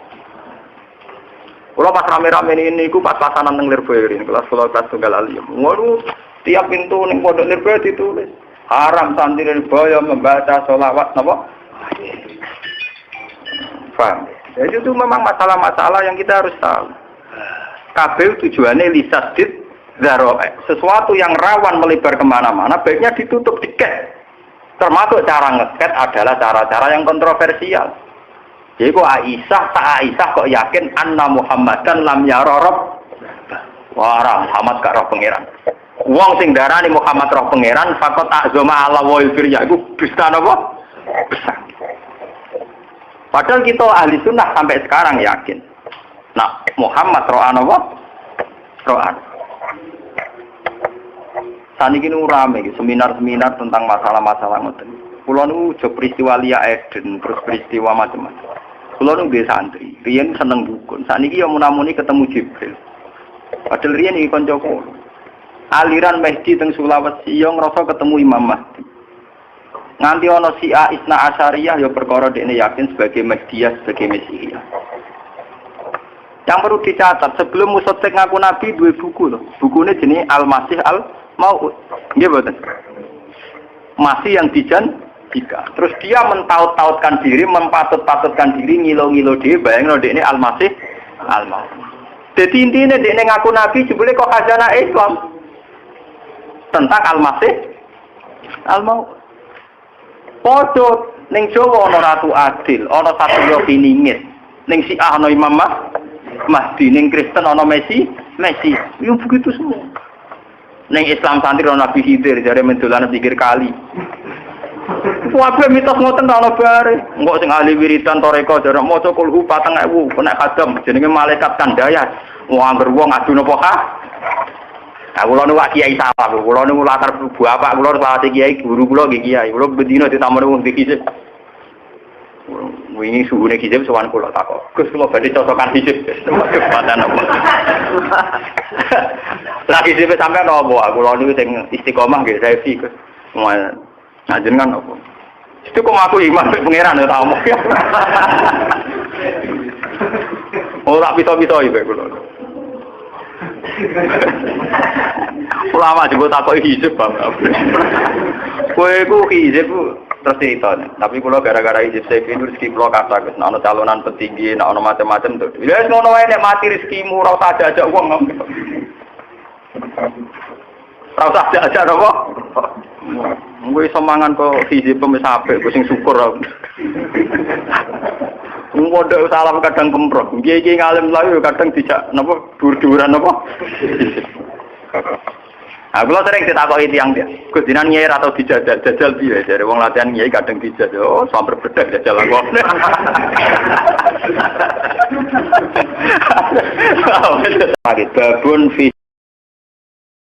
Speaker 2: Kalau pas rame-rame ini, aku pas pasanan neng Lirboyo ini, kelas tunggal alim. Waduh, tiap pintu neng Pondok Lirboyo ditulis haram santri Lirboyo membaca sholawat, napa? Paham? Jadi itu memang masalah-masalah yang kita harus tahu. Kabel tujuannya lisadid zaroe, sesuatu yang rawan melebar kemana-mana, baiknya ditutup diket. Termasuk cara ngeket adalah cara-cara yang kontroversial. Jadi kok Aisyah kok yakin anna Muhammadan lam yara rabb. Wah, Muhammad gak roh pangeran. Wong sing darani Muhammad roh pangeran fakot azama ala wa ilfirya iku bisa napa? Besar. Padahal kita ahli sunnah sampai sekarang yakin. Nah, Muhammad roh napa? Rohan. Saniki nu rame seminar-seminar tentang masalah-masalah ngoten. Kula nu jo peristiwa Lia Eden, terus peristiwa macam-macam. Kula nu nggih santri, riyen seneng dukun. Saniki ya munamuni ketemu Jibril. Padahal riyen iki kanca kula. Aliran Mahdi teng Sulawesi yo ngrasa ketemu Imam Mahdi. Nganti ana Syiah Isna Asyariyah ya perkara dekne yakin sebagai Mahdiyah, sebagai Mesihiyah. Yang perlu dicatat, sebelum Musoddek ngaku Nabi dua buku loh. Bukunya jenis Al-Masih Al-Mau'ud. Nggih mboten? Masih yang dijanjikan. Terus dia mentaut-tautkan diri, mempatut-patutkan diri, ngilo-ngilo dhewe bayangno dekne Al-Masih Al-Mau'ud. Jadi intinya dekne ngaku Nabi jebule kok khazanah Islam tentang Al-Masih Al-Mau'ud. Padha ning Jawa ana Ratu Adil, ana Satya Piningit. Ning Syiah ana Imam Mahdi, ning Kristen ana Messi. Yo begitu semua. Ning Islam santri ana Nabi Khidir, jare mendolan pikir kali. Wae mitos ngoten ana bare. Engko sing ahli wiridan toreko jare maca kulhu 4000 nek kadam jenenge malaikat kandayat. Wong angger wong adu napa ha? Aku lho nu kiai salah, kula nu latar bapak kula salah kiai, guru kula nggih kiai. Kula bendina ditamoni wong iki. Wingi suhune hijab sowan kula takok. Gus kula badhe cocokan hijab. Kesempatan apa? Lagi hijab sampean opo? Kula niku sing istiqomah nggih saya fi Gus. Nah jenengan opo? Itu kok aku iman pangeran ya tamu. Oh tak pito-pito iki kula. Ulama juga takut hizib bang. Kue ku hizib terus cerita. Tapi kalau gara-gara hizib saya itu rezeki pulau kata guys. Nah, calonan petinggi, nah, macam-macam tuh. Ya, ngono wae nek mati rezekimu, rasa aja uang nggak. Rasa aja apa? Gue semangan kok hizib pemesape, gue sing syukur aku. Modal salam kadang kemprok, gigi ngalim lalu kadang tidak, napa dur-duran napa. Aku lo sering ditakoki tiyang dia, Gus dinan nyai atau dijajal, jajal piye? Dari wong latihan nyai kadang dijajal, oh sampai bedak jajal aku. Babun fi